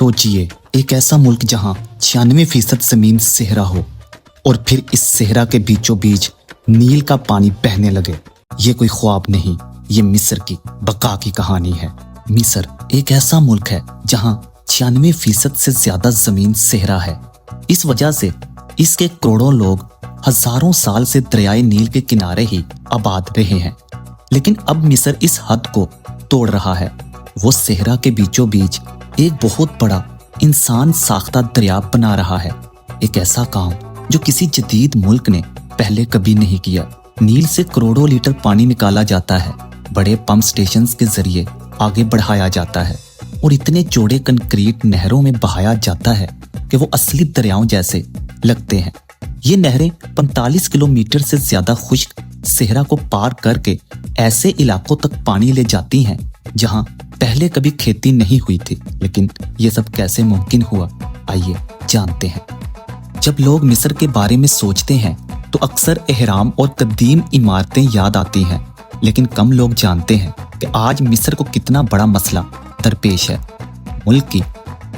सोचिए, एक ऐसा मुल्क जहां 96% जमीन सेहरा हो और फिर इस सेहरा के बीचों बीच नील का पानी बहने लगे। ये कोई ख्वाब नहीं, ये मिस्र की बका की कहानी है। मिस्र एक ऐसा मुल्क है जहां 96% से ज्यादा जमीन सेहरा है। इस वजह से इसके करोड़ों लोग हजारों साल से दरियाए नील के किनारे ही आबाद रहे हैं। लेकिन अब मिस्र इस हद को तोड़ रहा है। वो सेहरा के बीचों बीच एक बहुत बड़ा इंसान साख्ता दरिया बना रहा है। एक ऐसा काम जो किसी जदीद मुल्क ने पहले कभी नहीं किया। नील से करोड़ों लीटर पानी निकाला जाता है, बड़े पंप स्टेशंस के जरिए आगे बढ़ाया जाता है और इतने चौड़े कंक्रीट नहरों में बहाया जाता है कि वो असली दरियाओं जैसे लगते हैं। ये नहरें 45 किलोमीटर से ज्यादा खुश्क सेहरा को पार करके ऐसे इलाकों तक पानी ले जाती हैं जहां पहले कभी खेती नहीं हुई थी। लेकिन ये सब कैसे मुमकिन हुआ, आइए जानते हैं। जब लोग मिस्र के बारे में सोचते हैं तो अक्सर एहराम और कदीम इमारतें याद आती हैं, लेकिन कम लोग जानते हैं कि आज मिस्र को कितना बड़ा मसला दरपेश है। मुल्क की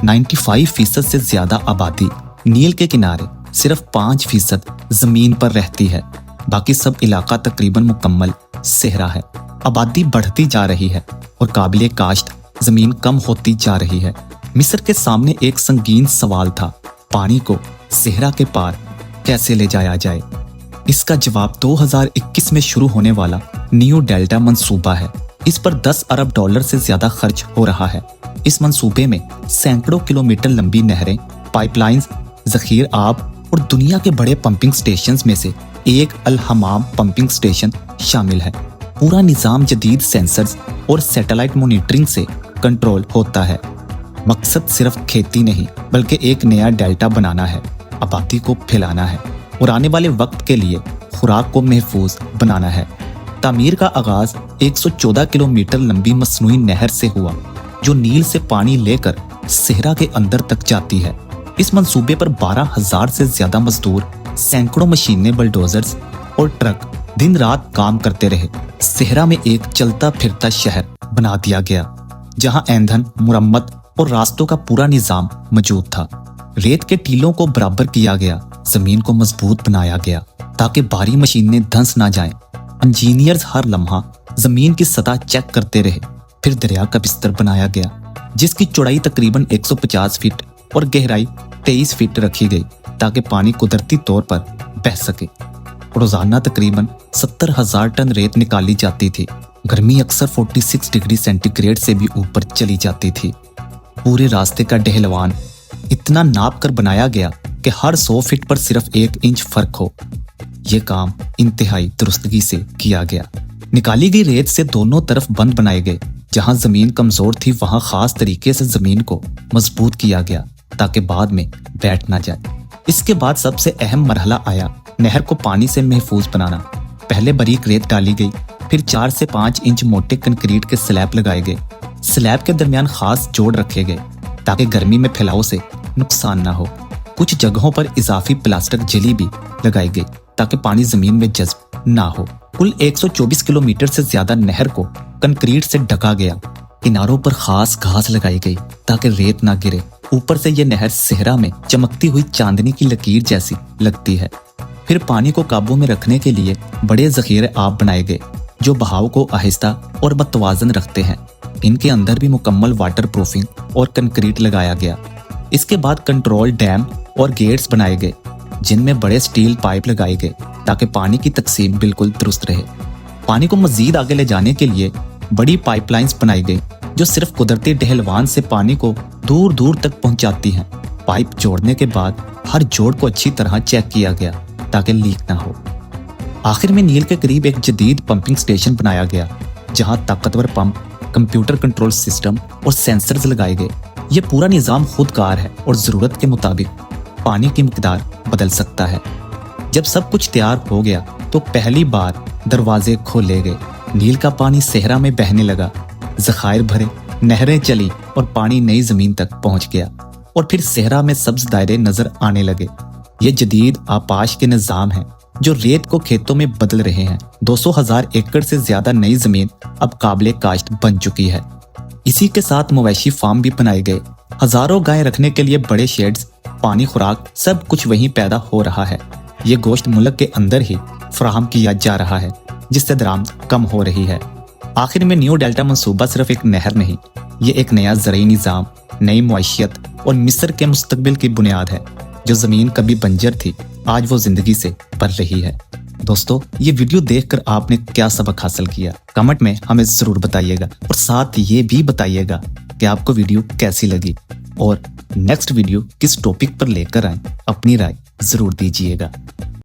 95% से ज्यादा आबादी नील के किनारे, सिर्फ 5% जमीन पर रहती है। बाकी सब इलाका तकरीबन मुकम्मल सेहरा है। आबादी बढ़ती जा रही है और काबिले काश्त जमीन कम होती जा रही है। मिस्र के सामने एक संगीन सवाल था, पानी को सेहरा के पार कैसे ले जाया जाए। इसका जवाब 2021 में शुरू होने वाला न्यू डेल्टा मंसूबा है। इस पर 10 अरब डॉलर से ज्यादा खर्च हो रहा है। इस मंसूबे में सैकड़ों किलोमीटर लंबी नहरें, पाइपलाइंस, जखीर आब और दुनिया के बड़े पंपिंग स्टेशंस में से एक अल हमाम पंपिंग स्टेशन शामिल है। पूरा निजाम जदीद सेंसर्स और सैटेलाइट मॉनिटरिंग से कंट्रोल होता है। मकसद सिर्फ खेती नहीं बल्कि एक नया डेल्टा बनाना है, आबादी को फैलाना है और आने वाले वक्त के लिए खुराक को महफूज बनाना है। तामीर का आगाज 114 किलोमीटर लंबी मसनूई नहर से हुआ जो नील से पानी लेकर सेहरा के अंदर तक जाती है। इस मंसूबे पर 12,000 से ज्यादा मजदूर, सैकड़ों मशीनें, बुलडोजर्स और ट्रक दिन रात काम करते रहे। सेहरा में एक चलता फिरता शहर बना दिया गया जहां ईंधन, मुरम्मत और रास्तों का पूरा निजाम मौजूद था। रेत के टीलों को बराबर किया गया, जमीन को मजबूत बनाया गया ताकि भारी मशीनें धंस ना जाएं। इंजीनियर्स हर लम्हा जमीन की सतह चेक करते रहे। फिर दरिया का बिस्तर बनाया गया जिसकी चौड़ाई तकरीबन 150 फीट और गहराई 23 फीट रखी गई ताकि पानी कुदरती तौर पर बह सके। रोजाना तकरीबन 70,000 टन रेत निकाली जाती थी। गर्मी अक्सर 46 डिग्री सेंटीग्रेड से भी ऊपर चली जाती थी। पूरे रास्ते का ढहलवान इतना नाप कर बनाया गया कि हर 100 फीट पर सिर्फ 1 इंच फर्क हो। यह काम इंतहाई दुरुस्तगी से किया गया। निकाली गई रेत से दोनों तरफ बंद बनाए गए। जहां जमीन कमजोर थी वहां खास तरीके से जमीन को मजबूत किया गया ताकि बाद में बैठ ना जाए। इसके बाद सबसे अहम मरहला आया, नहर को पानी से महफूज बनाना। पहले बारीक रेत डाली गई, फिर 4 से 5 इंच मोटे कंक्रीट के स्लैब लगाए गए। स्लैब के दरमियान खास जोड़ रखे गए ताकि गर्मी में फैलाव से नुकसान ना हो। कुछ जगहों पर इजाफी प्लास्टिक जली भी लगाई गई ताकि पानी जमीन में जज्ब ना हो। कुल 124 किलोमीटर से ज्यादा नहर को कंक्रीट से ढका गया। किनारों पर खास घास लगाई गई ताकि रेत ना गिरे। ऊपर से यह नहर सेहरा में चमकती हुई चांदनी की लकीर जैसी लगती है। फिर पानी को काबू में रखने के लिए बड़े जखीरे आब बनाए गए जो बहाव को आहिस्ता और मतवाजन रखते हैं। इनके अंदर भी मुकम्मल वाटर प्रूफिंग और कंक्रीट लगाया गया। इसके बाद कंट्रोल डैम और गेट्स बनाए गए जिनमें बड़े स्टील पाइप लगाए गए ताकि पानी की तकसीम बिल्कुल दुरुस्त रहे। पानी को मजीद आगे ले जाने के लिए बड़ी पाइपलाइंस बनाई गई जो सिर्फ कुदरती ढहलवान से पानी को दूर दूर तक पहुंचाती हैं। पाइप जोड़ने के बाद हर जोड़ को अच्छी तरह चेक किया गया ताकि लीक ना हो। आखिर में नील के करीब एक जदीद पंपिंग स्टेशन बनाया गया जहां ताकतवर पंप, कंप्यूटर कंट्रोल सिस्टम और सेंसर्स लगाए गए। ये पूरा निजाम खुदकार है और जरूरत के मुताबिक पानी की मिकदार बदल सकता है। जब सब कुछ तैयार हो गया तो पहली बार दरवाजे खोले गए। नील का पानी सेहरा में बहने लगा, जखायर भरे, नहरें चली और पानी नई जमीन तक पहुंच गया और फिर सेहरा में सब्ज दायरे नजर आने लगे। ये जदीद आपाश के निजाम हैं जो रेत को खेतों में बदल रहे हैं। 200,000 एकड़ से ज्यादा नई जमीन अब काबिले काश्त बन चुकी है। इसी के साथ मवेशी फार्म भी बनाए गए। हजारों गायें रखने के लिए बड़े शेड्स, पानी, खुराक सब कुछ वहीं पैदा हो रहा है। ये गोश्त मुल्क के अंदर ही फराहम किया जा रहा है, जिससे दरामद कम हो रही है। आखिर में न्यू डेल्टा मंसूबा सिर्फ एक नहर नहीं, ये एक नया ज़रई निज़ाम, नई मुआशियत और मिस्र के मुस्तकबिल की बुनियाद है। जो ज़मीन कभी बंजर थी, आज वो ज़िंदगी से भर रही है। दोस्तों, ये वीडियो देखकर आपने क्या सबक हासिल किया, कमेंट में हमें ज़रूर बताइएगा और साथ ये भी बताइएगा कि आपको वीडियो कैसी लगी और नेक्स्ट वीडियो किस टॉपिक पर लेकर आएं, अपनी राय ज़रूर दीजिएगा।